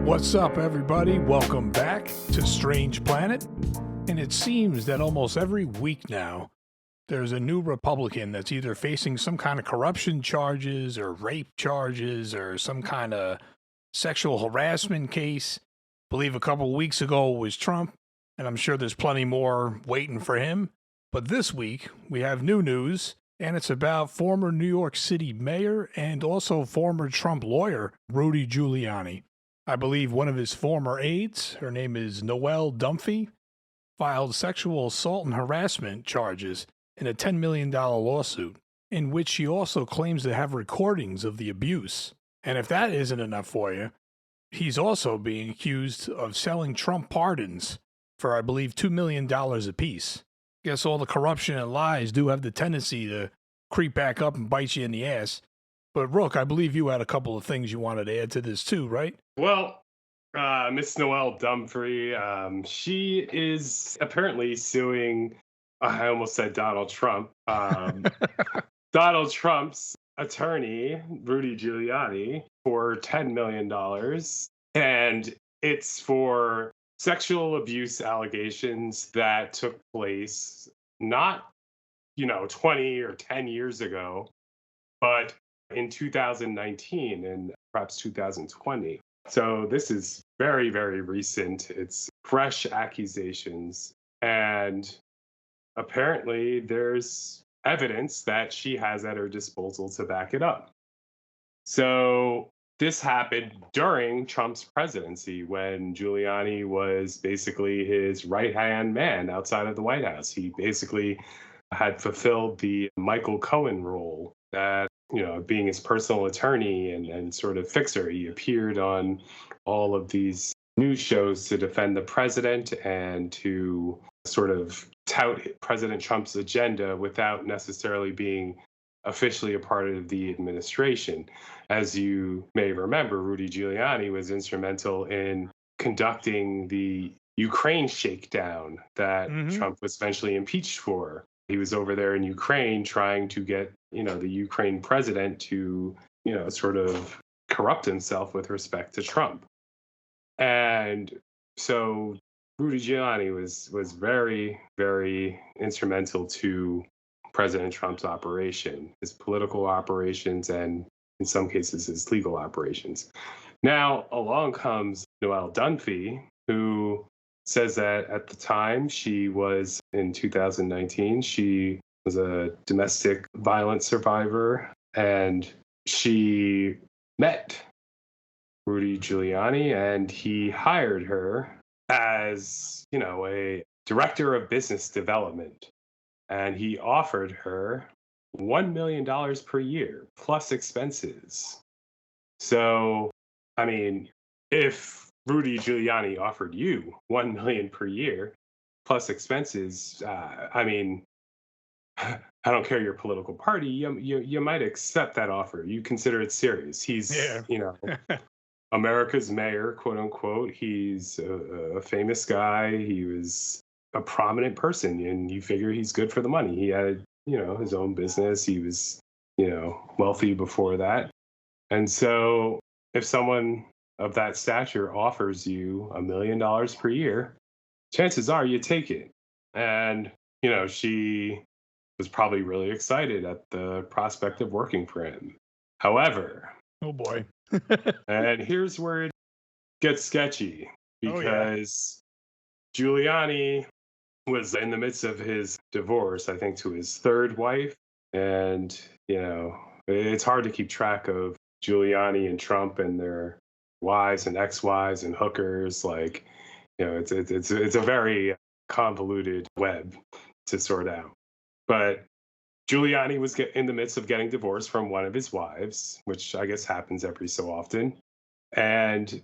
What's up, everybody? Welcome back to Strange Planet. And it seems that almost every week now, there's a new Republican that's either facing some kind of corruption charges or rape charges or some kind of sexual harassment case. I believe a couple of weeks ago was Trump, and I'm sure there's plenty more waiting for him. But this week, we have new news, and it's about former New York City mayor and also former Trump lawyer, Rudy Giuliani. I believe one of his former aides, her name is Noelle Dunphy, filed sexual assault and harassment charges in a $10 million lawsuit, in which she also claims to have recordings of the abuse. And if that isn't enough for you, he's also being accused of selling Trump pardons for, I believe, $2 million apiece. Guess all the corruption and lies do have the tendency to creep back up and bite you in the ass. But Rook, I believe you had a couple of things you wanted to add to this too, right? Well, Miss Noelle Dumfrey, she is apparently suing, I almost said Donald Trump, Donald Trump's attorney, Rudy Giuliani, for $10 million. And it's for sexual abuse allegations that took place not, 20 or 10 years ago, but in 2019 and perhaps 2020. So this is very, very recent. It's fresh accusations. And apparently there's evidence that she has at her disposal to back it up. So this happened during Trump's presidency when Giuliani was basically his right-hand man outside of the White House. He basically had fulfilled the Michael Cohen role that being his personal attorney and sort of fixer. He appeared on all of these news shows to defend the president and to sort of tout President Trump's agenda without necessarily being officially a part of the administration. As you may remember, Rudy Giuliani was instrumental in conducting the Ukraine shakedown that Trump was eventually impeached for. He was over there in Ukraine trying to get, the Ukraine president to, sort of corrupt himself with respect to Trump. And so Rudy Giuliani was very, very instrumental to President Trump's operation, his political operations, and in some cases, his legal operations. Now, along comes Noelle Dunphy, who says that at the time she was in 2019, she was a domestic violence survivor, and she met Rudy Giuliani, and he hired her as, a director of business development. And he offered her $1 million per year plus expenses. So, I mean, if Rudy Giuliani offered you $1 million per year plus expenses, I don't care your political party, you might accept that offer. You consider it serious. He's, America's mayor, quote unquote. He's a famous guy. He was a prominent person, and you figure he's good for the money. He had, his own business. He was, wealthy before that. And so if someone of that stature offers you $1 million per year, chances are you take it. And, she was probably really excited at the prospect of working for him. However, oh boy. And here's where it gets sketchy, because Giuliani was in the midst of his divorce, I think, to his third wife. And, it's hard to keep track of Giuliani and Trump and their wives and ex-wives and hookers. Like, it's a very convoluted web to sort out. But Giuliani was in the midst of getting divorced from one of his wives, which I guess happens every so often. And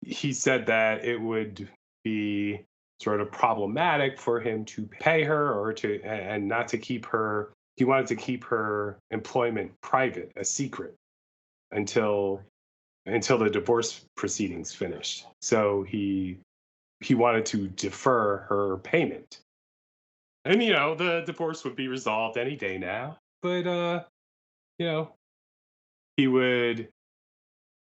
he said that it would be sort of problematic for him to pay her and not to keep her. He wanted to keep her employment private, a secret, until the divorce proceedings finished. So he wanted to defer her payment. And the divorce would be resolved any day now. But you know, he would,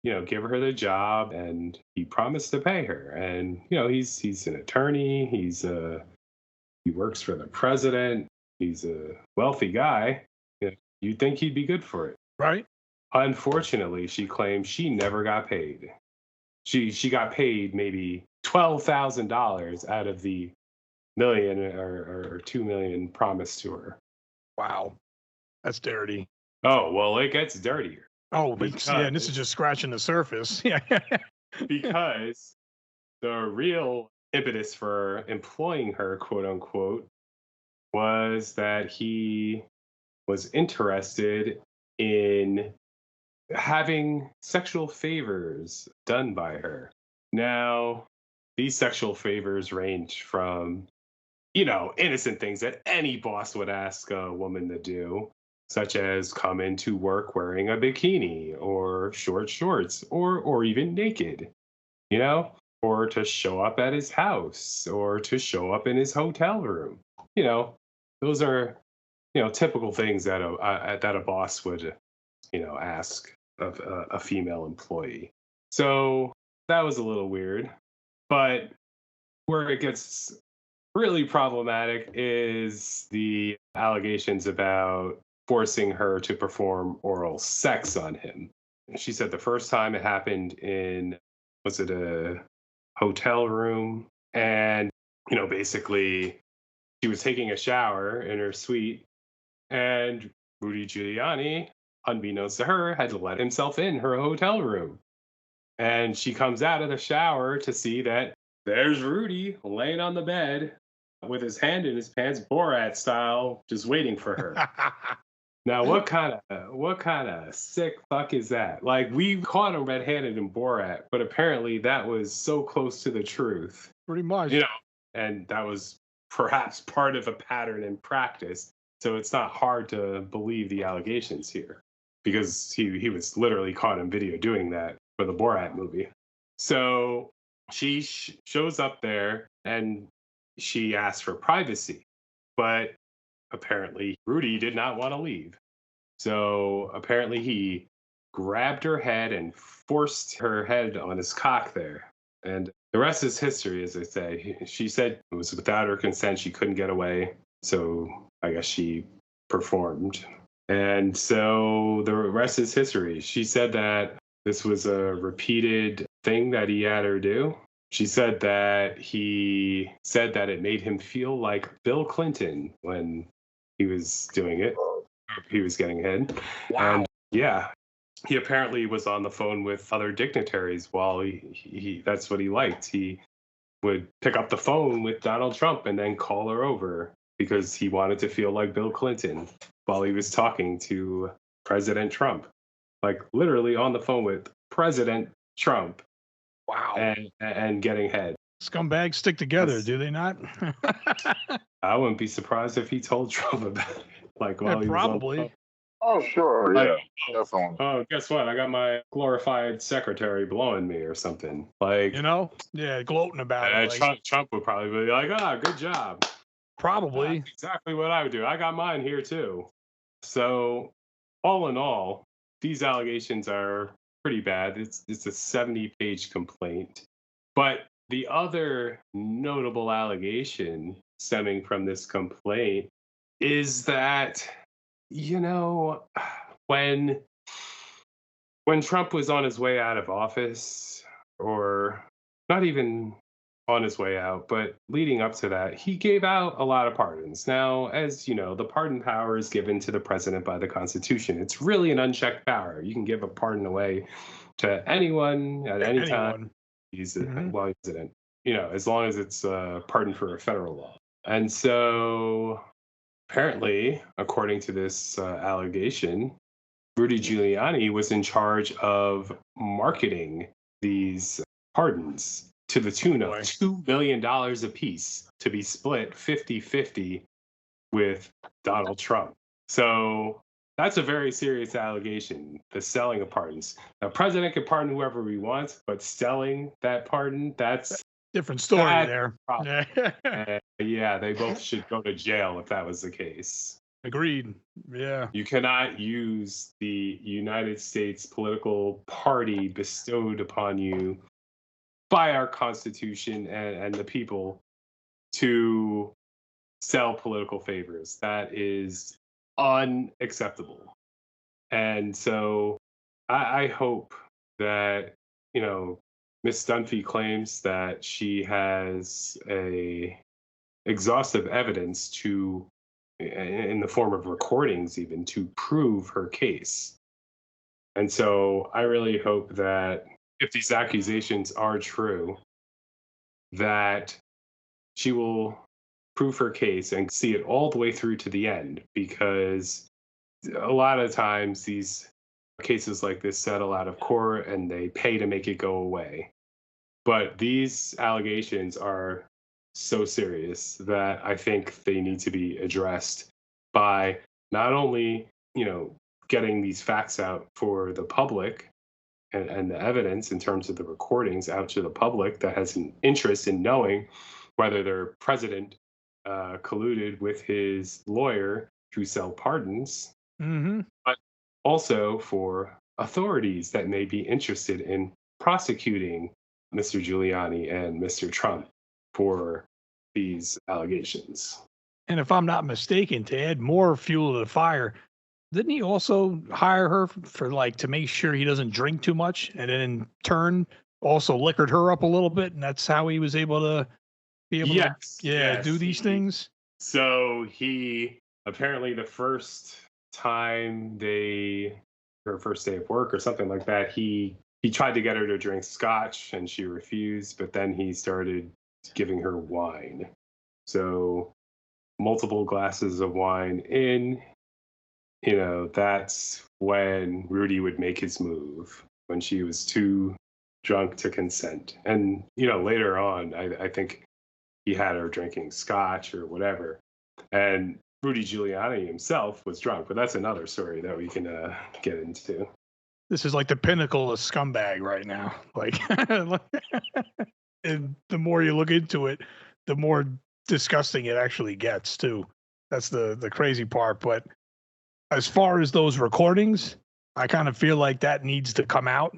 give her the job, and he promised to pay her. And he's an attorney. He works for the president. He's a wealthy guy. You'd think he'd be good for it. Right? Unfortunately, she claims she never got paid. She got paid maybe $12,000 out of the million or 2 million promised to her. Wow. That's dirty. Oh well, it gets dirtier Oh, but yeah, and this because is just scratching the surface. Yeah. because the real impetus for employing her, quote unquote, was that he was interested in having sexual favors done by her. Now, these sexual favors range from, innocent things that any boss would ask a woman to do, such as come into work wearing a bikini or short shorts or even naked, you know, or to show up at his house or to show up in his hotel room. You know, those are, typical things that a boss would, ask of a female employee. So that was a little weird. But where it gets really problematic is the allegations about forcing her to perform oral sex on him. She said the first time it happened in, was it a hotel room? And, basically she was taking a shower in her suite, and Rudy Giuliani, unbeknownst to her, had to let himself in her hotel room. And she comes out of the shower to see that there's Rudy laying on the bed with his hand in his pants, Borat style, just waiting for her. Now, what kind of sick fuck is that? Like, we caught him red-handed in Borat, but apparently that was so close to the truth, Pretty much. and that was perhaps part of a pattern in practice. So it's not hard to believe the allegations here, because he was literally caught on video doing that for the Borat movie. So she shows up there and she asks for privacy, but apparently Rudy did not want to leave. So apparently he grabbed her head and forced her head on his cock there. And the rest is history, as they say. She said it was without her consent, she couldn't get away. So I guess she performed. And so the rest is history. She said that this was a repeated thing that he had her do. She said that he said that it made him feel like Bill Clinton when he was doing it. He was getting head. Wow. And yeah, he apparently was on the phone with other dignitaries while he that's what he liked. He would pick up the phone with Donald Trump and then call her over because he wanted to feel like Bill Clinton while he was talking to President Trump. Like literally on the phone with President Trump. Wow. And getting head. Scumbags stick together, do they not? I wouldn't be surprised if he told Trump about it. Like while he was on the probably. phone. Oh, sure. Yeah, definitely. Oh, guess what? I got my glorified secretary blowing me or something. Like, Yeah, gloating about it. Like, Trump would probably be like, good job. probably. That's exactly what I would do. I got mine here too. So, all in all, these allegations are pretty bad. It's a 70-page complaint. But the other notable allegation stemming from this complaint is that, when Trump was on his way out of office, or not even on his way out, but leading up to that, he gave out a lot of pardons. Now, as you know, the pardon power is given to the president by the Constitution. It's really an unchecked power. You can give a pardon away to anyone at any time. He's president, as long as it's pardoned for a federal law. And so apparently, according to this allegation, Rudy Giuliani was in charge of marketing these pardons to the tune of $2 million apiece to be split 50-50 with Donald Trump. So that's a very serious allegation, the selling of pardons. Now, president can pardon whoever he wants, but selling that pardon, that's Different story That's the there. problem. Yeah. Yeah, they both should go to jail if that was the case. Agreed. Yeah. You cannot use the United States political party bestowed upon you by our Constitution and the people to sell political favors. That is unacceptable. And so I hope that, you know, Miss Dunphy claims that she has a exhaustive evidence to in the form of recordings even to prove her case. And so I really hope that if these accusations are true, that she will prove her case and see it all the way through to the end, because a lot of times these cases like this settle out of court and they pay to make it go away. But these allegations are so serious that I think they need to be addressed by not only, getting these facts out for the public and the evidence in terms of the recordings out to the public that has an interest in knowing whether their president colluded with his lawyer to sell pardons, Mm-hmm. but also for authorities that may be interested in prosecuting Mr. Giuliani and Mr. Trump for these allegations. And if I'm not mistaken, to add more fuel to the fire, didn't he also hire her for like to make sure he doesn't drink too much, and then in turn also liquored her up a little bit, and that's how he was able to Yes, do yes. these things? So he apparently the first time her first day of work or something like that, he tried to get her to drink scotch and she refused, but then he started giving her wine. So multiple glasses of wine in, that's when Rudy would make his move, when she was too drunk to consent. And, later on, I think he had her drinking scotch or whatever. And Rudy Giuliani himself was drunk, but that's another story that we can get into. This is like the pinnacle of scumbag right now. Like, and the more you look into it, the more disgusting it actually gets too. That's the crazy part. But as far as those recordings, I kind of feel like that needs to come out.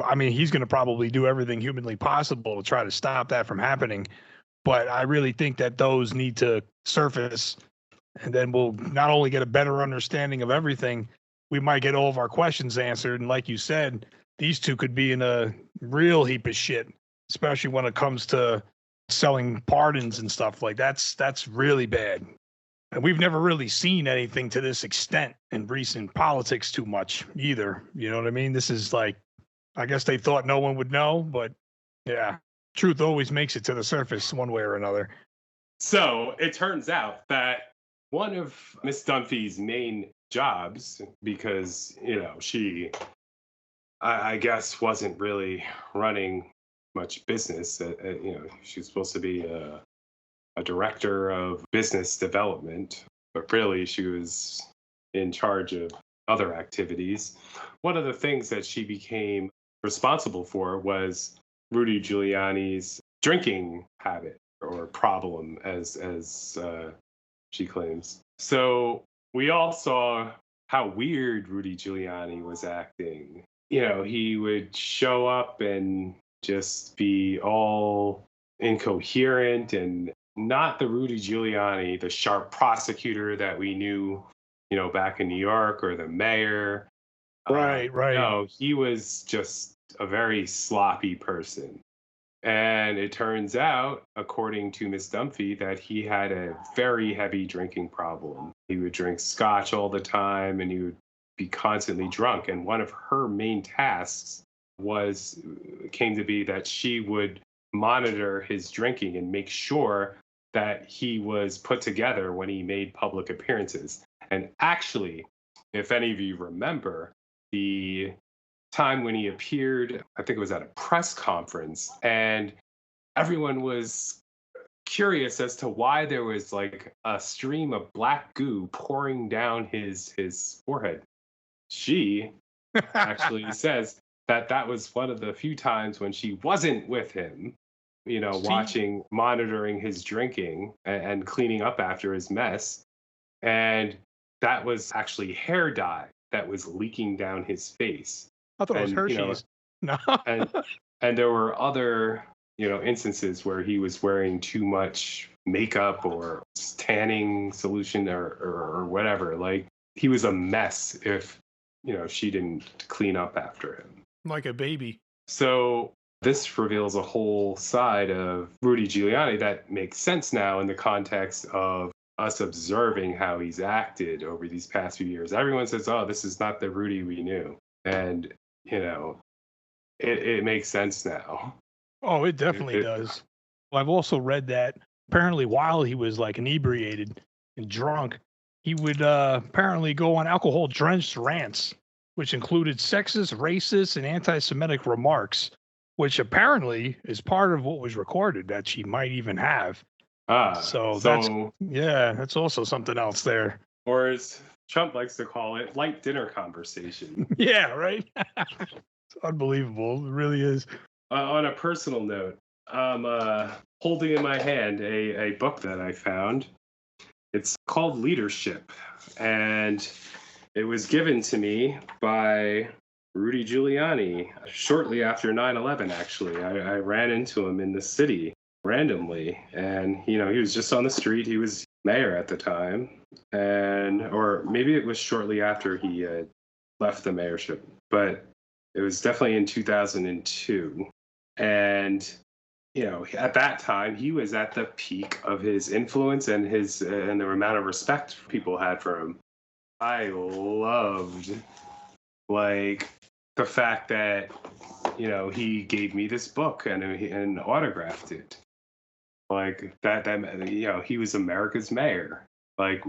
I mean, he's going to probably do everything humanly possible to try to stop that from happening. But I really think that those need to surface, and then we'll not only get a better understanding of everything, we might get all of our questions answered. And like you said, these two could be in a real heap of shit, especially when it comes to selling pardons and stuff. Like that's really bad. And we've never really seen anything to this extent in recent politics too much either. You know what I mean? This is like, I guess they thought no one would know, but yeah, truth always makes it to the surface one way or another. So it turns out that one of Miss Dunphy's main jobs, because, she, I guess, wasn't really running much business. She was supposed to be a director of business development, but really she was in charge of other activities. One of the things that she became responsible for was Rudy Giuliani's drinking habit or problem, as she claims. So we all saw how weird Rudy Giuliani was acting. He would show up and just be all incoherent and not the Rudy Giuliani, the sharp prosecutor that we knew, back in New York, or the mayor. Right. No, he was just a very sloppy person. And it turns out, according to Miss Dunphy, that he had a very heavy drinking problem. He would drink scotch all the time and he would be constantly drunk. And one of her main tasks came to be that she would monitor his drinking and make sure that he was put together when he made public appearances. And actually, if any of you remember, the time when he appeared, I think it was at a press conference, and everyone was curious as to why there was like a stream of black goo pouring down his forehead. She actually says that was one of the few times when she wasn't with him, monitoring his drinking and cleaning up after his mess. And that was actually hair dye that was leaking down his face. I thought it was And, Hershey's. No. and and there were other, instances where he was wearing too much makeup or tanning solution or whatever. Like, he was a mess if, she didn't clean up after him. Like a baby. So this reveals a whole side of Rudy Giuliani that makes sense now in the context of us observing how he's acted over these past few years. Everyone says, oh, this is not the Rudy we knew. And, it makes sense now. Oh, it definitely does. Well, I've also read that apparently while he was like inebriated and drunk, he would apparently go on alcohol-drenched rants, which included sexist, racist, and anti-Semitic remarks, which apparently is part of what was recorded that she might even have. So that's also something else there. Or as Trump likes to call it, light dinner conversation. Yeah, right? It's unbelievable. It really is. On a personal note, I'm holding in my hand a book that I found. It's called Leadership, and it was given to me by Rudy Giuliani shortly after 9/11, actually. I ran into him in the city randomly, and, he was just on the street. He was mayor at the time, or maybe it was shortly after he had left the mayorship, but it was definitely in 2002. And, at that time, he was at the peak of his influence and and the amount of respect people had for him. I loved, like, the fact that, he gave me this book and autographed it. Like, that, he was America's mayor. Like,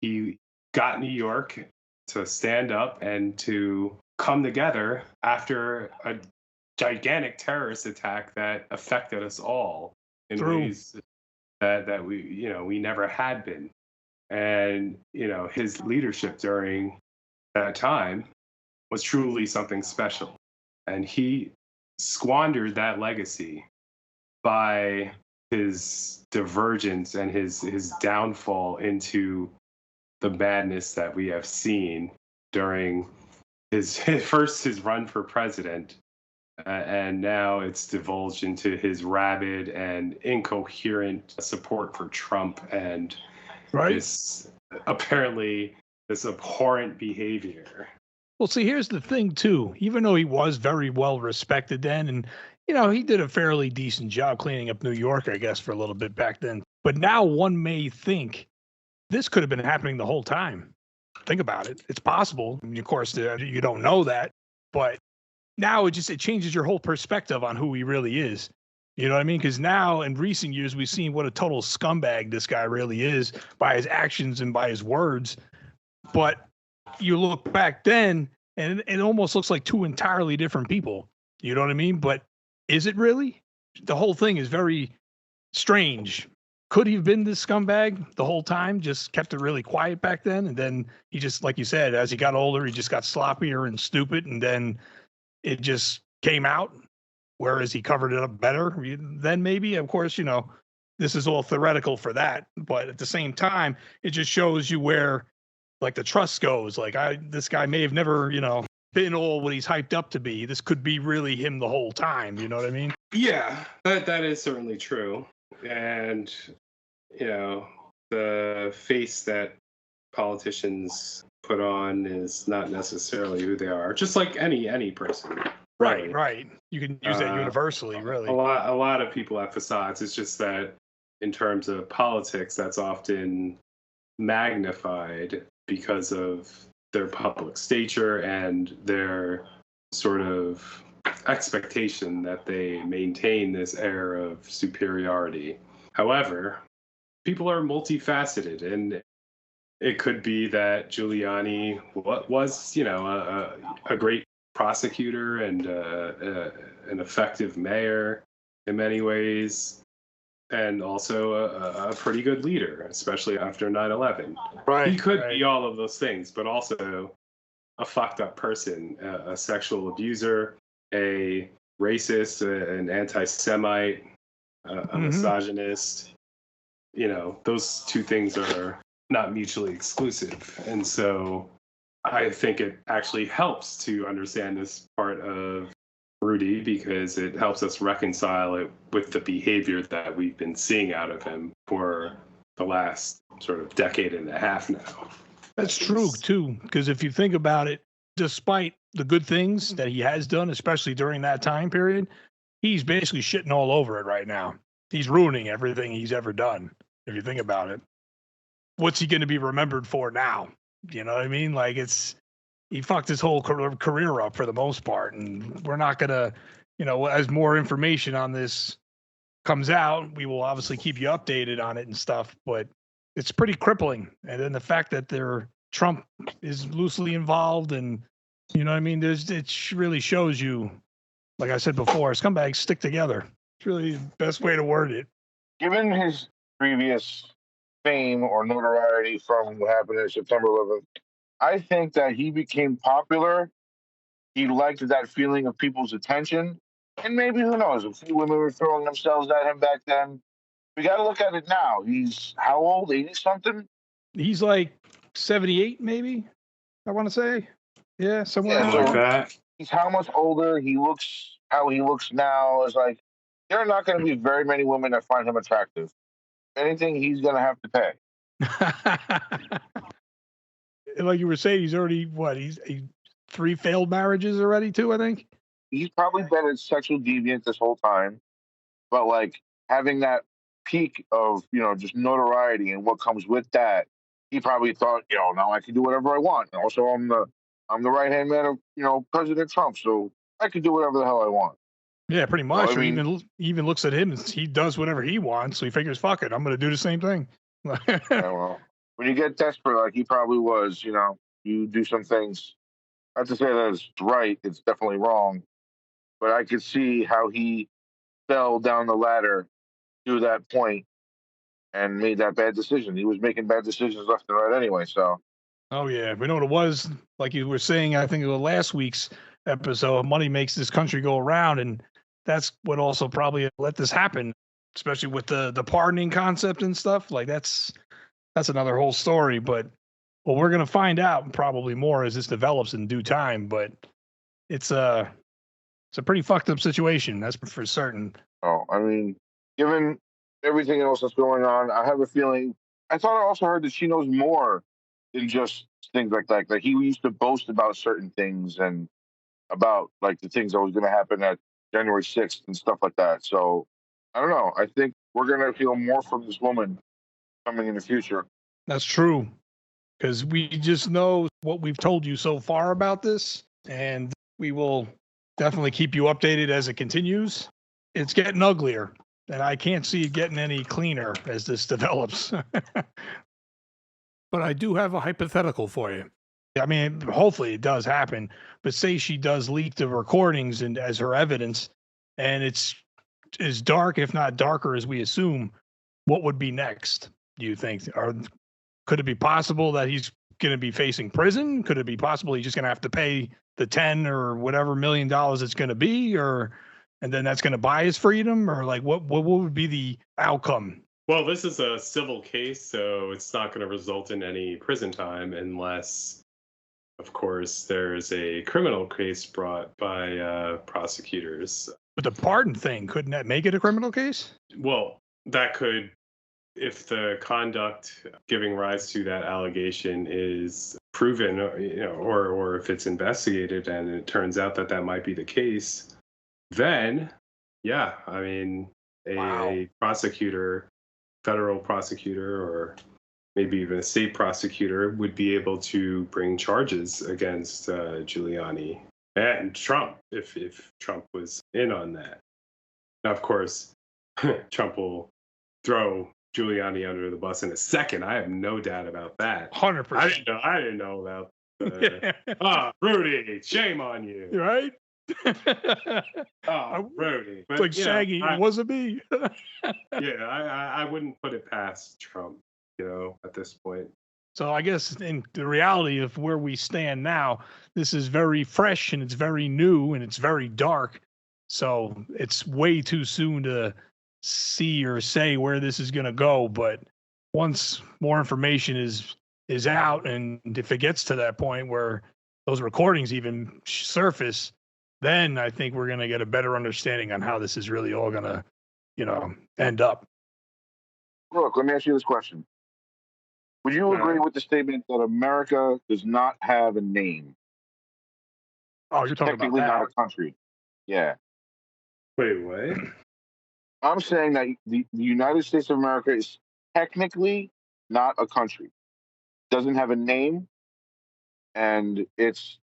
he got New York to stand up and to come together after a gigantic terrorist attack that affected us all in ways that we never had been. And, his leadership during that time was truly something special. And he squandered that legacy by his divergence and his downfall into the madness that we have seen during his run for president, and now it's divulged into his rabid and incoherent support for Trump and this abhorrent behavior. Well, see, here's the thing, too. Even though he was very well respected then, and, he did a fairly decent job cleaning up New York, I guess, for a little bit back then. But now one may think this could have been happening the whole time. Think about it. It's possible. I mean, of course, you don't know that. But now it changes your whole perspective on who he really is. You know what I mean? Because now in recent years, we've seen what a total scumbag this guy really is by his actions and by his words. But you look back then, and it almost looks like two entirely different people. You know what I mean? But is it really? The whole thing is very strange. Could he have been this scumbag the whole time? Just kept it really quiet back then, and then he just, like you said, as he got older, he just got sloppier and stupid, and then it just came out. Whereas he covered it up better, then maybe, of course, this is all theoretical for that. But at the same time, it just shows you where, like, the trust goes. Like, this guy may have never, been all what he's hyped up to be. This could be really him the whole time. You know what I mean? Yeah, that is certainly true. And, the face that politicians put on is not necessarily who they are. Just like any person. Really. Right. You can use that universally, really. A lot of people have facades. It's just that in terms of politics, that's often magnified because of their public stature and their sort of expectation that they maintain this air of superiority. However, people are multifaceted, and it could be that Giuliani was, a great prosecutor and an effective mayor in many ways, and also a pretty good leader, especially after 9/11. Right. He could be all of those things, but also a fucked up person, a sexual abuser, a racist, an anti-Semite, a misogynist. Those two things are not mutually exclusive. And so I think it actually helps to understand this part of Rudy because it helps us reconcile it with the behavior that we've been seeing out of him for the last sort of decade and a half now. That's true, too, because if you think about it, despite the good things that he has done, especially during that time period, he's basically shitting all over it right now. He's ruining everything he's ever done, if you think about it. What's he going to be remembered for now? You know what I mean? Like, he fucked his whole career up for the most part, and we're not going to, as more information on this comes out, we will obviously keep you updated on it and stuff, but it's pretty crippling. And then the fact that Trump is loosely involved, and you know what I mean, it really shows you, like I said before, scumbags stick together. It's really the best way to word it. Given his previous fame or notoriety from what happened on September 11th, I think that he became popular. He liked that feeling of people's attention. And maybe, who knows, a few women were throwing themselves at him back then. We got to look at it now. He's how old? 80-something? He's like 78, maybe, I want to say. Yeah, somewhere like that. He's how much older? He looks how he looks now. It's like, there are not going to be very many women that find him attractive. Anything, he's going to have to pay. Like you were saying, he's already, he's 3 failed marriages already, too, I think? He's probably been a sexual deviant this whole time. But, like, having that peak of, just notoriety and what comes with that, he probably thought, now I can do whatever I want. And also, I'm the right-hand man of, President Trump, so I can do whatever the hell I want. Yeah, pretty much. Well, he even looks at him and he does whatever he wants, so he figures, fuck it, I'm going to do the same thing. Yeah, well, when you get desperate, like he probably was, you do some things. Not to say that it's right, it's definitely wrong, but I could see how he fell down the ladder to that point and made that bad decision. He was making bad decisions left and right anyway, so. Oh, yeah. We know what it was, like you were saying, I think it was last week's episode, money makes this country go around, and that's what also probably let this happen, especially with the pardoning concept and stuff. Like, that's another whole story, but what we're going to find out probably more as this develops in due time, but it's a pretty fucked up situation, that's for certain. Oh, I mean, given everything else that's going on, I have a feeling. I thought I also heard that she knows more than just things like that. Like he used to boast about certain things and about like the things that was going to happen at January 6th and stuff like that. So I don't know. I think we're going to hear more from this woman coming in the future. That's true, because we just know what we've told you so far about this, and we will definitely keep you updated as it continues. It's getting uglier, and I can't see it getting any cleaner as this develops. But I do have a hypothetical for you. I mean, hopefully it does happen, but say she does leak the recordings and as her evidence, and it's as dark, if not darker, as we assume. What would be next, do you think? Could it be possible that he's going to be facing prison? Could it be possible he's just going to have to pay the 10 or whatever $1 million it's going to be, and then that's going to buy his freedom, or like what would be the outcome? Well, this is a civil case, so it's not going to result in any prison time unless, of course, there's a criminal case brought by prosecutors. But the pardon thing, couldn't that make it a criminal case? Well, that could, if the conduct giving rise to that allegation is proven, or if it's investigated and it turns out that might be the case, then, yeah, I mean, a prosecutor, federal prosecutor, or maybe even a state prosecutor would be able to bring charges against Giuliani and Trump if Trump was in on that. Now, of course, Trump will throw Giuliani under the bus in a second. I have no doubt about that. 100%. I didn't know about Rudy, shame on you. Right? Rudy. But, like Shaggy, it wasn't me. Yeah, I wouldn't put it past Trump, at this point. So I guess in the reality of where we stand now, this is very fresh and it's very new and it's very dark. So it's way too soon to see or say where this is going to go, but once more information is out, and if it gets to that point where those recordings even surface, then I think we're going to get a better understanding on how this is really all going to, end up. Look, let me ask you this question. Would you agree with the statement that America does not have a name? Oh, you're talking about Technically that. not a country. Yeah. Wait, what? I'm saying that the United States of America is technically not a country. Doesn't have a name, and it's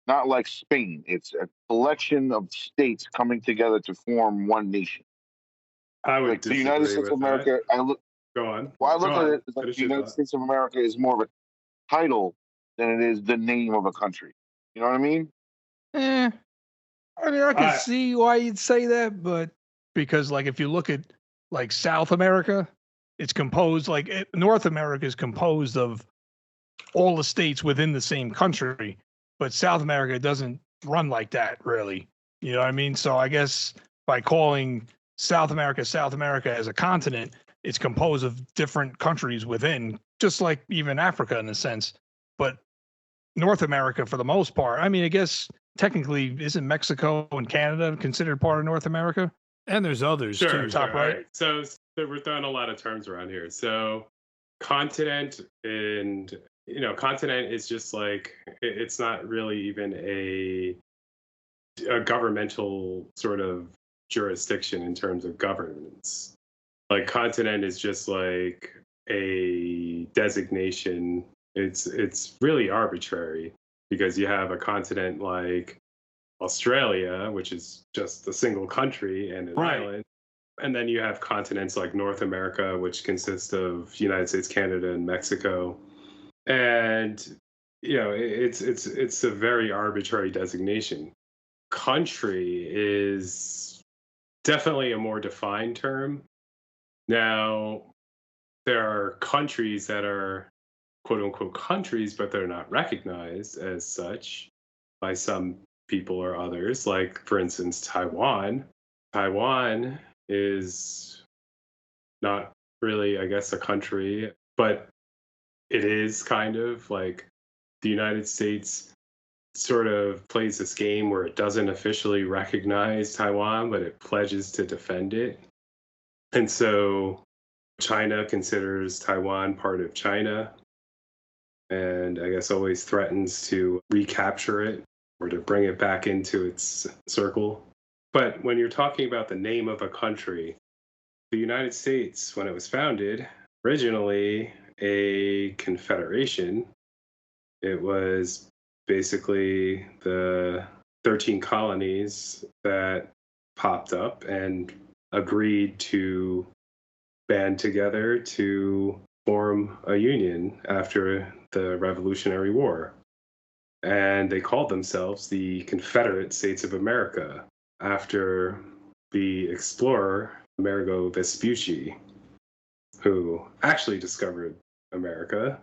not like Spain. It's a collection of states coming together to form one nation. I would Like the United disagree States with of America, that. I look. Go on. Well, I Go look at on. it as like Finish the your United thought. States of America is more of a title than it is the name of a country. You know what I mean? I mean, I can see why you'd say that, but because like if you look at like South America, it's composed North America is composed of all the states within the same country, but South America doesn't run like that really. You know what I mean? So I guess by calling South America as a continent, it's composed of different countries within, just like even Africa in a sense. But North America, for the most part, I mean, I guess technically, isn't Mexico and Canada considered part of North America? And there's others too. Top right. Right. So we're throwing a lot of terms around here. So continent and continent is just like it's not really even a governmental sort of jurisdiction in terms of governance. Like continent is just like a designation. It's really arbitrary because you have a continent like Australia, which is just a single country and an island. And then you have continents like North America, which consists of United States, Canada, and Mexico. And it's a very arbitrary designation. Country is definitely a more defined term. Now, there are countries that are quote unquote countries, but they're not recognized as such by some people or others. Like, for instance, Taiwan. Taiwan is not really, I guess, a country, but it is kind of like the United States sort of plays this game where it doesn't officially recognize Taiwan, but it pledges to defend it. And so China considers Taiwan part of China, and I guess always threatens to recapture it or to bring it back into its circle. But when you're talking about the name of a country, the United States, when it was founded, originally a confederation. It was basically the 13 colonies that popped up and agreed to band together to form a union after the Revolutionary War. And they called themselves the Confederate States of America after the explorer Amerigo Vespucci, who actually discovered America,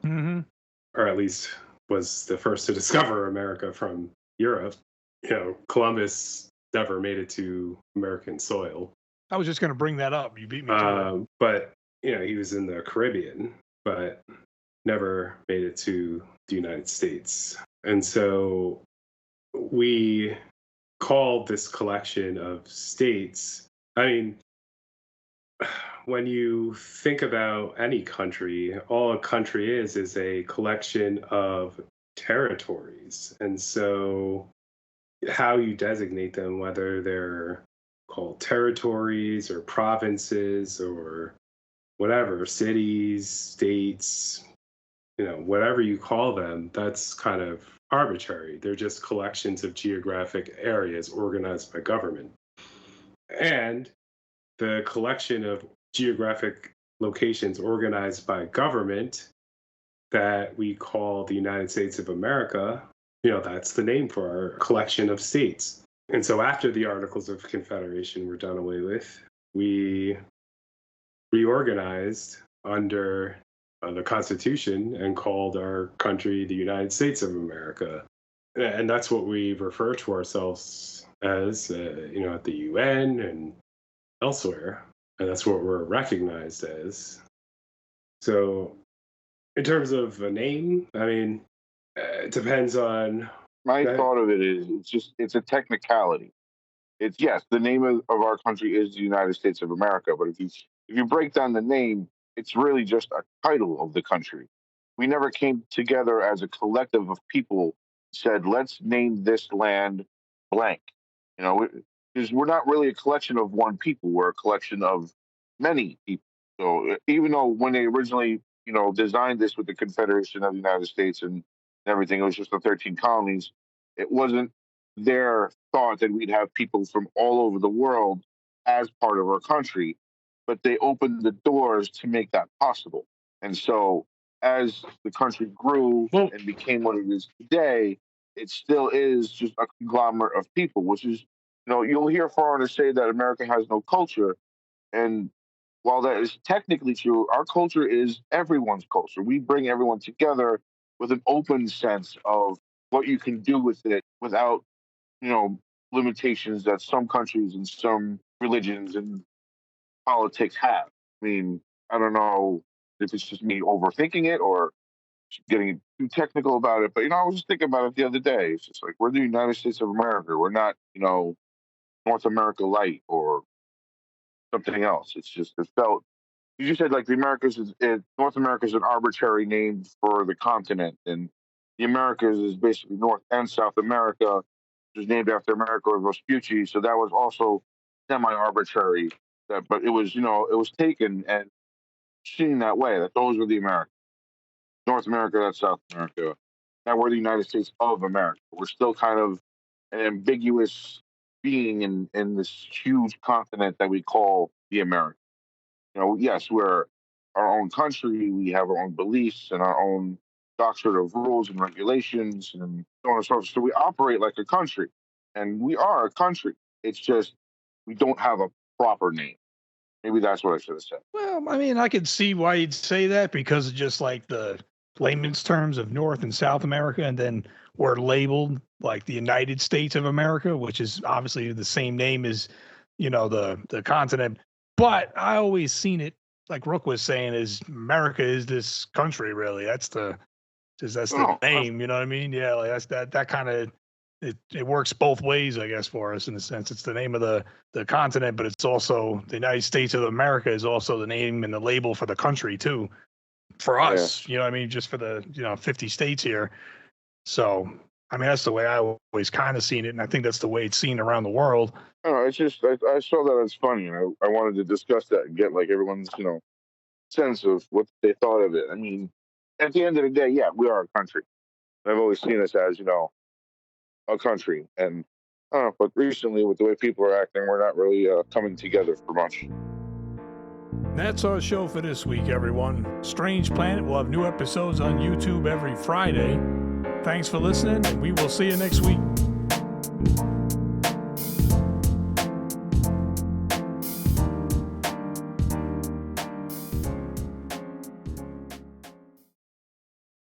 or at least was the first to discover America from Europe. Columbus never made it to American soil. I was just going to bring that up. You beat me to it. But, he was in the Caribbean, but never made it to the United States. And so we called this collection of states, I mean, when you think about any country, all a country is a collection of territories. And so how you designate them, whether they're called territories or provinces or whatever, cities, states, whatever you call them, that's kind of arbitrary. They're just collections of geographic areas organized by government. And the collection of geographic locations organized by government that we call the United States of America, that's the name for our collection of states. And so after the Articles of Confederation were done away with, we reorganized under the Constitution and called our country the United States of America. And that's what we refer to ourselves as, at the UN and elsewhere. and that's what we're recognized as. So, in terms of a name, I mean, it depends on My that. thought of it is it's a technicality. It's yes, the name of our country is the United States of America, but if you break down the name, it's really just a title of the country. We never came together as a collective of people, said, let's name this land blank. You know, because we're not really a collection of one people, we're a collection of many people. So even though when they originally, designed this with the Confederation of the United States and everything, it was just the 13 colonies, it wasn't their thought that we'd have people from all over the world as part of our country, but they opened the doors to make that possible. And so, as the country grew Well, and became what it is today, it still is just a conglomerate of people, which is, you'll hear foreigners say that America has no culture. And while that is technically true, our culture is everyone's culture. We bring everyone together with an open sense of what you can do with it without limitations that some countries and some religions and politics have. I mean, I don't know if it's just me overthinking it or getting too technical about it, but I was just thinking about it the other day. It's just like we're the United States of America. We're not, North America Light or something else. It's just it felt. You just said like the Americas North America is an arbitrary name for the continent, and the Americas is basically North and South America, which was named after Amerigo Vespucci. So that was also semi-arbitrary. But it was it was taken and seen that way that those were the Americas. North America, that's South America. Now we're the United States of America. We're still kind of an ambiguous being in this huge continent that we call the Americas. Yes, we're our own country. We have our own beliefs and our own doctrine of rules and regulations and so on and so forth. So we operate like a country, and we are a country. It's just we don't have a proper name. Maybe that's what I should have said. Well, I mean, I could see why you'd say that because of just like the layman's terms of North and South America, and then we're labeled like the United States of America, which is obviously the same name as, the continent. But I always seen it, like Rook was saying, is America is this country really. That's the name, you know what I mean? Yeah, like that kind of it works both ways, I guess, for us in a sense. It's the name of the continent, but it's also the United States of America is also the name and the label for the country too. For us, you know what I mean? Just for the 50 states here. So I mean that's the way I always kind of seen it, and I think that's the way it's seen around the world. No, it's just I saw that as funny, and I wanted to discuss that and get like everyone's sense of what they thought of it. I mean, at the end of the day, yeah, we are a country. I've always seen us as a country, and I don't know, but recently with the way people are acting, we're not really coming together for much. That's our show for this week, everyone. Strange Planet will have new episodes on YouTube every Friday. Thanks for listening, and we will see you next week.